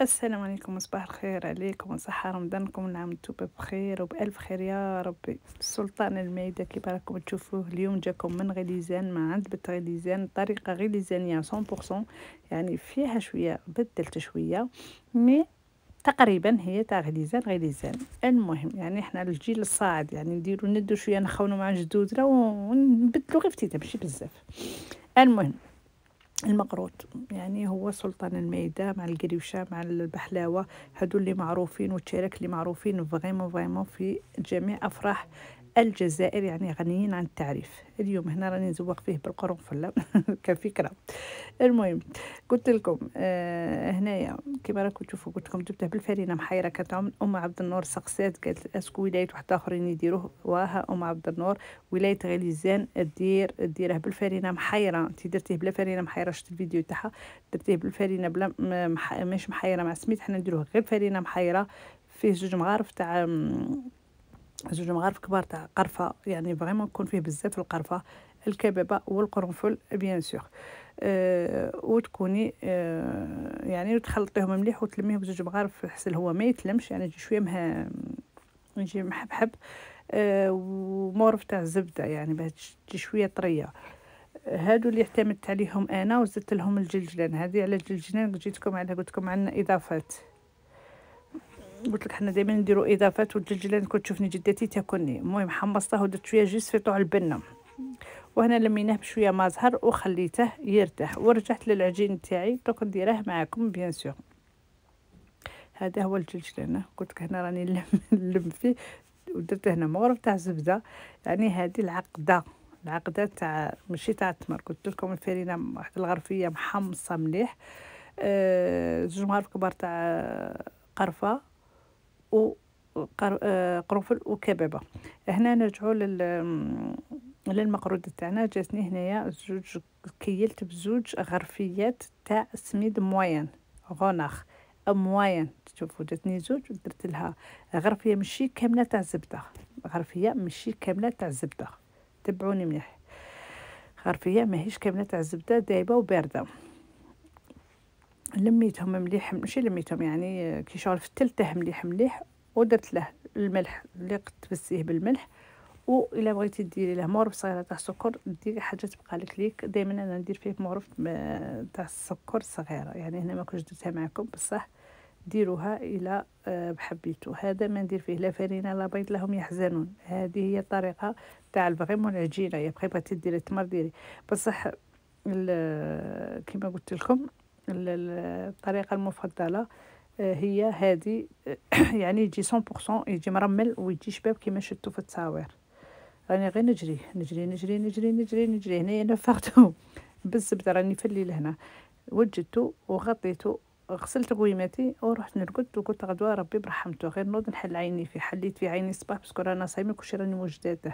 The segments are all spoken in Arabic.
السلام عليكم، صباح الخير عليكم وصحة رمضانكم ونعم نتوما بخير وبألف خير يا ربي. سلطان المائدة كيما راكم تشوفوه اليوم جاكم من غليزان، من عند بنت غليزان، طريقة غليزانية 100%. يعني فيها شوية بدلت شوية مي تقريبا هي تاع غليزان غليزان. المهم يعني احنا الجيل الصاعد يعني ندو شوية نخونو مع جدودنا ونبدلو غير فتيتة ماشي بزاف. المهم المقروط يعني هو سلطان المائدة مع القريوشة مع البحلاوة، هادو اللي معروفين والتشارك اللي معروفين فريمون في جميع أفراح الجزائر، يعني غنيين عن التعريف. اليوم هنا راني نزوق فيه بالقرنفلة كفكرة. المهم قلت لكم هنايا كيما راكم تشوفوا قلت لكم جبته بالفرينه محيره. كانت ام عبد النور سقسات قالت اسكو ولايه واحد اخرين يديروه، وها ام عبد النور ولايه غليزان ديره بالفرينه محيره. انت درتيه بلا فرينه محيره، شفت الفيديو تاعها، درتيه بالفرينه بلا مش محيره مع سميد. حنا نديروه غير فرينه محيره. فيه زوج مغارف تاع زوج مغارف كبار تاع قرفه، يعني فريمون يكون فيه بزاف القرفه الكبابه والقرنفل بيان سور. وتكوني يعني وتخلطيهم مليح وتلميه بزوج مغارف حسن هو ما يتلمش، يعني يجي شويه يجي محبحب. ومورف تاع الزبده يعني باش تجي شويه طريه. هادو اللي اعتمدت عليهم انا وزدت لهم الجلجلان. هذه على الجلجلان جيتكم على قلت لكم عندنا اضافات. قلت لك حنا دائما نديروا اضافات، والجلجلان كنت تشوفني جدتي تاكلني. المهم حمصته ودرت شويه جوز في طوع البنه، وهنا لميناه بشويه ما زهر وخليته يرتاح، ورجعت للعجين تاعي دوك نديره معاكم بيان سور. هذا هو الجلجلان قلت لك هنا راني نلم فيه، ودرت هنا مغرف تاع زبده. يعني هذه العقده تاع ماشي تاع التمر. قلت لكم الفرينه واحد الغرفيه محمصه مليح. زوج مغارف كبار تاع قرفه و قرنفل وكبابه. هنا نرجعوا للمقرود تاعنا. جاتني هنايا زوج، كيلت بزوج غرفيات تاع سميد موين غوناخ موين. تشوفوا جاتني زوج ودرت لها غرفيه ماشي كامله تاع زبده، غرفيه ماشي كامله تاع زبده، تبعوني مليح. غرفيه ماهيش كامله تاع الزبده دايبه وبارده. لميتهم مليح، ماشي لميتهم يعني كي شغل فتلته مليح مليح، ودرت له الملح اللي تبسيه بالملح. والا بغيتي ديري له مغرف صغيره تاع السكر ديري حاجه تبقى لك. دائما انا ندير فيه مغرف تاع السكر صغيره، يعني هنا ما كنتش درتها معكم بصح ديروها الى بحبيتو. هذا ما ندير فيه لا فرينه لا بيض لهم يحزنون. هذه هي الطريقه تاع الفريمون العجينه. يا بغيتي ديري التمر ديري بصح كما قلت لكم الطريقه المفضله هي هذه. يعني يجي 100% يجي مرمل ويجي شباب كيما شفتوا في التصاوير. راني غير نجري نجري نجري نجري نجري نجري. هنايا نفختو بالزبده، راني في الليل هنا وجدتو وغطيتو، غسلت قويماتي ورحت نرقد وقلت غدوه ربي برحمته غير نوض نحل عيني فيه. حليت في عيني الصباح باسكو رانا صايمين كلشي راني وجداته.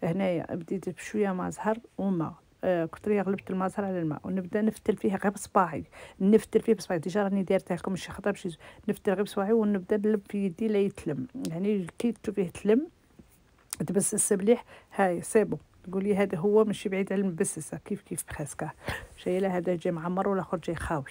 هنايا بديت بشويه ما زهر وما كنت راه غلبت الماء زهر على الماء، ونبدا نفتل فيها غير بصباعي. نفتل فيه بصباعي ديجا راني دايرتها لكم شي خطره بشي نفتل غير بصباعي ونبدا نلب في يدي لا يتلم. يعني كي تشوفيه تلم تبسس مليح هاي سيبو. تقولي هذا هو ماشي بعيد على المبسسه كيف بخاسكه شايله. هذا جاي معمر والاخر جاي خاوي.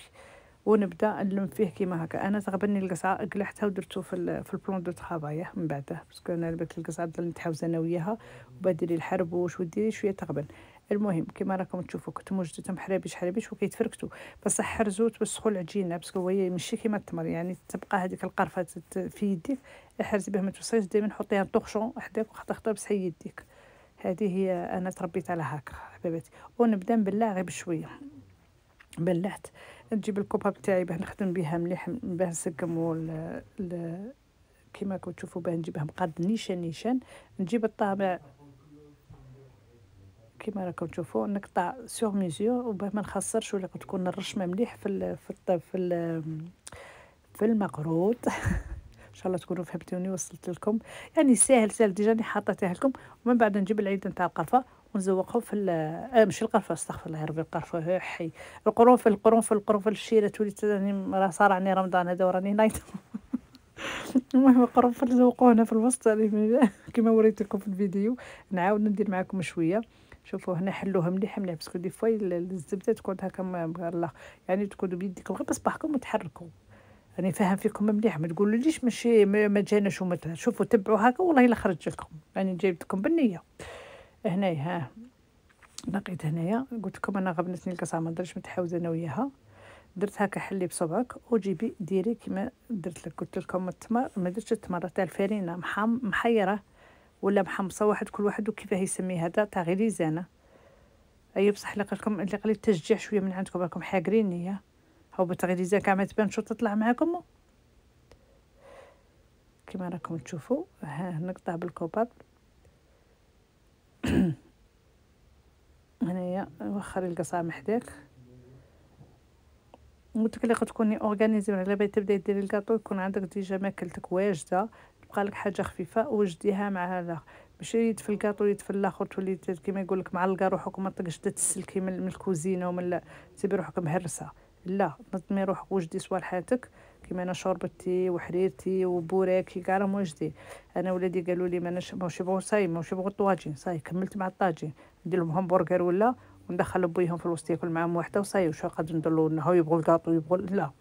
ونبدا نلم فيه كيما هكا. انا تغبني القصعه قلعتها ودرتو في البلون دو طرافاي من بعده، باسكو انا لبت القصعه ضل نتحاوز انا وياها وبديري الحربوش وديري شويه تغبن. المهم كيما راكم تشوفوا كنت موجدتهم حرابيش وكيتفركتوا بصح حرزوا توسخوا العجينه، باسكو هي ماشي كيما التمر يعني تبقى هذيك القرفه في يديك. احرزي بها ما توصيش، دائما حطيها طوخشون حداك وخطا بصحي يديك. هذه هي انا تربيت على هكا حبيباتي. ونبدا نبلع غير بشويه. بلعت نجيب الكوبا بتاعي باه نخدم بها مليح باه نسقم كيما راكم تشوفوا باه نجيبها مقاد نيشان. نجيب الطابع كيما راكم تشوفوا نقطع سور ميزور وباه ما نخسرش، ولا تكون الرشمه مليح في المقروط. ان شاء الله تكونوا فهمتوني وصلت لكم. يعني ساهل ديجا راني حاطيتها لكم. ومن بعد نجيب العيد نتاع القرفه ونزوقه في ماشي القرفه، استغفر الله يا ربي، القرفه حي القرنفل الشيره تولي راني راه صارعني رمضان هذا وراني نايضه. المهم القرنفل زوقوه هنا في الوسط يعني كما وريتكم في الفيديو. نعاود ندير معكم شويه. شوفوا هنا حلوها مليح مليح باسكو دي فوا الزبده تكون هكا الله، يعني تكونوا بيديكم غير بصباحكم وتحركوا. راني فاهم فيكم مليح، ما تقولوليش ماشي ما جاناش شوفوا تبعوا هاكا والله الا خرج لكم، راني جايبتكم بالنيه. هنايا ها نقيت هنايا، قلت لكم انا غبنتني القصعه ما نقدرش نتحاوز انا وياها، درت هكا حلي بصبعك وجيبي ديري كيما درت لك. قلت لكم التمر ما درتش التمر تاع الفرينه محيره ولا محمصه، واحد كل واحد وكيفاه يسميه، هذا تاع غليزانه. اي بصح لقيتكم اللي قليل تشجيع شويه من عندكم، راكم حاقريني يا هاو بتغليزه كاع ما تبانش وتطلع معاكم كيما راكم تشوفوا. ها نقطع بالكوباب هنايا وخري القصعه محداك. قلت لك اللي تكوني اورغانيزي على بالك تبداي ديري الكاطو يكون عندك ديجا ماكلتك واجده، تبقى لك حاجه خفيفه وجديها مع هذا، ماشي يدفل الكاطو يدفل الاخر تولي كيما يقول لك معلقه روحك وما تطيقش تتسلكي من الكوزينه ومن تسيبي روحك مهرسه. لا نظمي روحك وجدي صوالحاتك كيما انا شوربتي وحريرتي وبوراكي كاع راهم واجدين. انا ولادي قالوا لي ماشي بغو صاي ماشي بغو الطواجين صاي، كملت مع الطاجين ندير لهم همبرغر ولا وندخل بويهم في الوسط ياكل معاهم وحده وصاي. واش قادر نديرلو هو يبغوا الكاطو يبغوا لا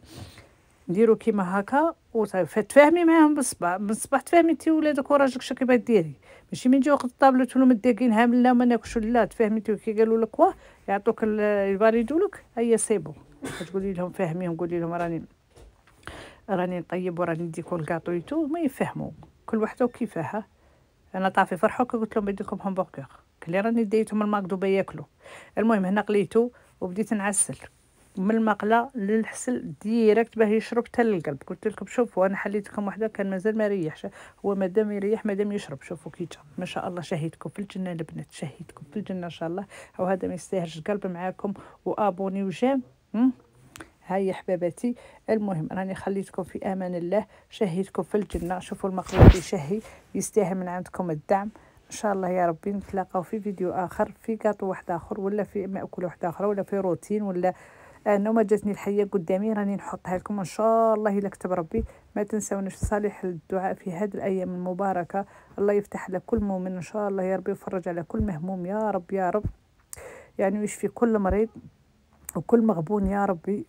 نديرو كيما هكا وصاي. فتفاهمي معاهم بالصباح تفاهميتي ولادك وراجلك شا كيما ديري، ماشي من يجي وقت الطابله تولوا متداقين هامل لا ما ناكلش لا. تفاهميتي كي قالوا لك واه يعطوك يباليدوا لك هيا سيبو تقولي لهم فاهميهم قولي لهم راني نطيب وراني نديكو الكاطويتو ما يفهموا كل وحده وكيفاها. انا طافي فرحوا قلت لهم بديكم همبرغر كلي راني ديتهم الماكدوبه ياكلوا. المهم هنا قليتو وبديت نعسل من المقله للحسل ديريكت باه يشرب حتى للقلب. قلت لكم شوفوا انا حليت لكم وحده كان مازال ما ريحش، هو مادام يريح مادام يشرب. شوفوا كي جا ما شاء الله شهيتكم في الجنه البنات شهيتكم في الجنه ان شاء الله. وهذا ما يستاهلش القلب معاكم وابوني وجيم. هاي حباباتي المهم راني خليتكم في امان الله، شهيتكم في الجنه. شوفوا المقلوب يشهي يستاهل من عندكم الدعم ان شاء الله يا ربي. نتلاقاو في فيديو اخر في كاطو واحد اخر ولا في ماكول واحد اخر ولا في روتين ولا انا ما جاتني الحيه قدامي راني نحطها لكم ان شاء الله الا كتب ربي. ما تنسونيش صالح الدعاء في هذه الايام المباركه، الله يفتح على كل مؤمن ان شاء الله يا ربي، يفرج على كل مهموم يا رب يا رب، يعني ويشفي كل مريض وكل مغبون يا ربي.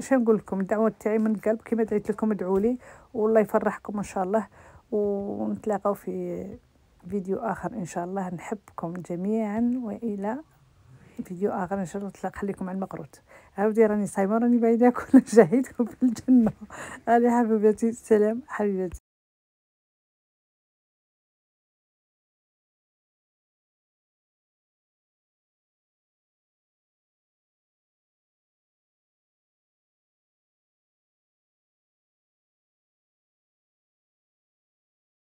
شنو نقول لكم الدعوه تاعي من القلب كما دعيت لكم ادعوا لي والله يفرحكم ان شاء الله. ونتلاقاو في فيديو اخر ان شاء الله. نحبكم جميعا والى فيديو اخر ان شاء الله. خليكم على المقروط. عاودي راني صايمه راني بعيده كل شهيدكم في الجنه. هذه حبيبتي السلام حبيبتي.